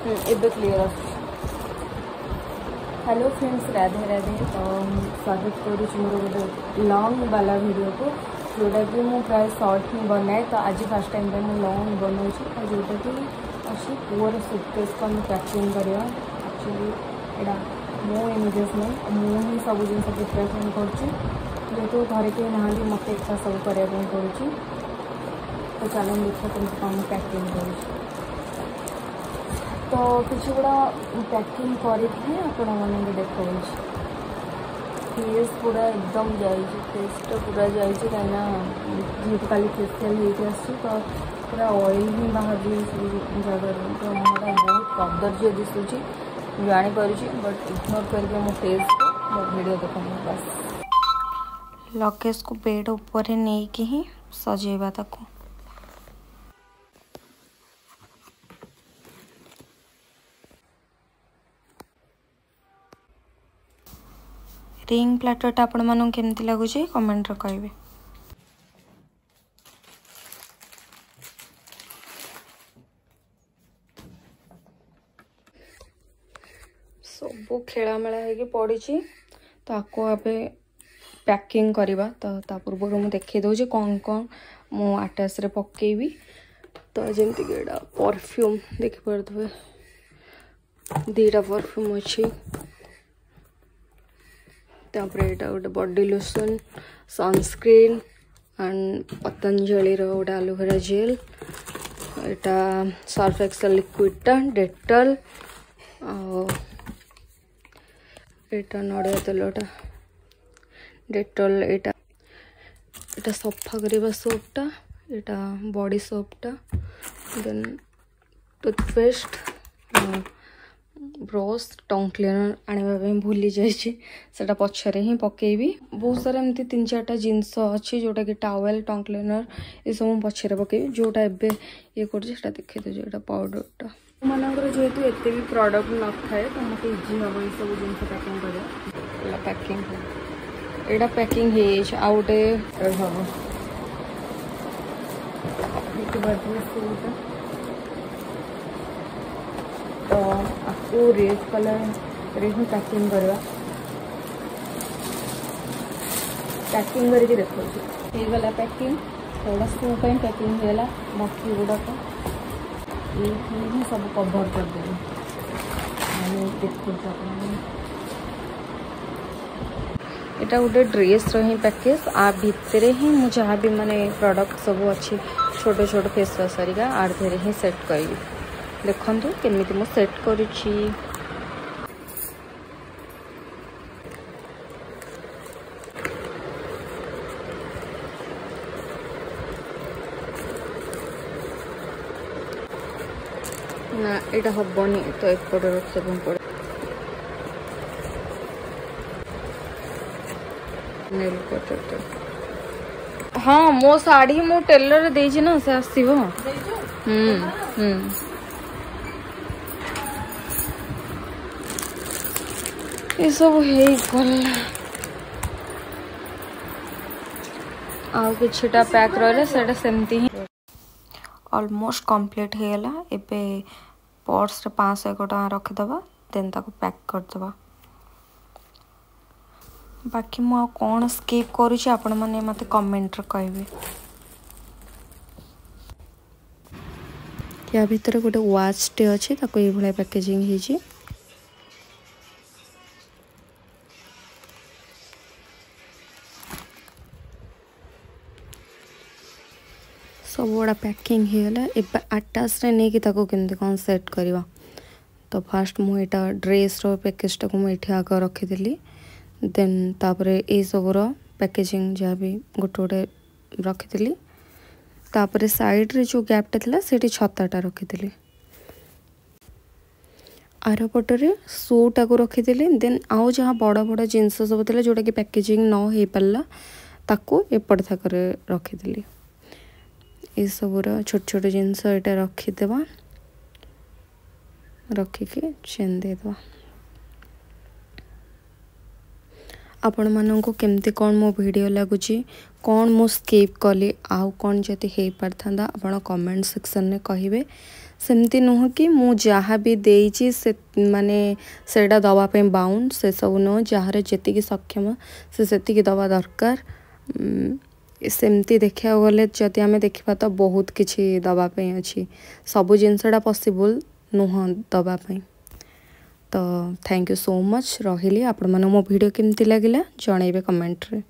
एबे clear hello friends Radhe Radhe तो स्वागत करुँ मोर गोटे लंग वाला वीडियो को जोटा कि मुझे प्राय सर्ट ही बनाए तो आज फास्ट टाइम मुझे लंग बनाऊँ जोटा कि अच्छी पुअर सुटकेस को मुझे पैकिंग करवा एक्चुअली यहाँ मो इमेजेस नहीं मुझे सब जिन प्रिपरेसन करेतु घरे कहीं ना मत एक सब करने पड़ू तो चलो देखिए केमती कौन पैकिंग कर तो किसी गुड़ा पैकिंग करके आपण मैंने देखा फेस पूरा एकदम फेसटा पूरा जाइए कहीं खाली फेसियल होती तो पूरा ऑयल ही बाहर जगह तो मुझे बहुत कदर्य दिशुची जापर बट इग्नोर करके मो फेस को मो वीडियो देखा बस लगेज को बेड ऊपर नहीं कि ही सजेवा ताको रिंग प्लाटरटा आपण मानू केमती लगुच कमेंट रे कहबे सब खेलामेला है पड़ी तो आपको आबे पैकिंग करवा तो पूर्व मुझे देखी दूसरी कौन कौन मु आटाच रे पकेबी तो जमती कि एटा परफ्यूम देखि पारे दीटा परफ्यूम अच्छी यहाँ गोटे body lotion sunscreen and Patanjali गोटे एलोवेरा जेल यहाँ सर्फ एक्सेल लिक्विडटा डेटल यहाँ नड़िया तेलटा डेटल यहाँ सफा करवा सोपटा यहाँ बॉडी सोपटा then toothpaste brush tongue cleaner आने भूली जाटा पछरे ही पकेबी बहुत सारा एमती 3-4टा जिनस अच्छी जोटा कि टावेल टंग क्लीनर ये सब पछरे पकेबी जोटा एबे ये कर देखी दूसरा पाउडरटा मानकर जेहेतु एत भी प्रडक्ट न थाए तो मत इजी हम ये सब जिन पैकिंग कर पैकिंग यहाँ पैकिंग हो गोटे हम तो आपको रेड कलर रे ही पैकिंग करवा पैकिंग करके देखो गला पैकिंग थोड़ा शू पैकिंग होगा बाकी गुड़ाक ये ही सब कवर करदेवी देखो यहाँ गोटे ड्रेस री पैकेज आ भितर ही मुझे जहाँ भी माने प्रोडक्ट सब अच्छी छोटे छोटे फेस वाश हरिका आर धीरे ही सेट करी देखु केमिति मु सेट करुछि ना एटा हबनी तो एपट रखा पड़े नेल कटर हाँ मो साड़ी मो टेलर देछि ना से आसीबो ये सब किछटा पैक रहा से सेमती ही ऑलमोस्ट कंप्लीट होगा एबे पर्स 501 टका रखीदबा देन ताको पैक करदबा बाकी मु कौन स्किप करुछि आपण माने मते कमेंट रे कहबे या भीतर गोटे वाच टे अच्छी ताको ये भले पैकेजिंग होइछि सब गुड़ा पैकिंग होगा एबे आटाच रे नहीं कि ताको केमते कौन सेट करवा तो फास्ट मुझे ड्रेस रो पैकेजटा को मुझे आग रखीदी देन तापरे ए सब पैकेजिंग जहाँ भी गोटे गोटे रखीदी तापरे साइड रे जो गैपटा थिला सेठी छताटा रखीदी आर पटरे शूटा को रखीदी देन आउ जहाँ बड़ बड़ जिनस सब थिला जोटा कि पैकेजिंग न हो पाला ताको एपट थाकरे रखीदी ये सब छोट छोट जिनस यहाँ रखीदेवा रखिकी चेन देदेवा आपण मानक केमती कौन मो वीडियो लगुच कौन मु स्किप कली आउ कौन जति हो पारथा आपण कमेंट सेक्शन में कहिबे सेमती नुह कि मु जहाँ भी देइची से माने सेटा दवा पे बाउंड से सब नुह जहाँ जेतिकी सक्षम से सेतिकी दवा दरकार। सेमती देखा गले जदि आम देखा तो बहुत किछि दवाई अच्छी सबू जिनसटा पॉसिबल नुह दवाई। तो थैंक यू सो मच रही आपण मन मो वीडियो केमती लगिला जनइबे कमेंट रे।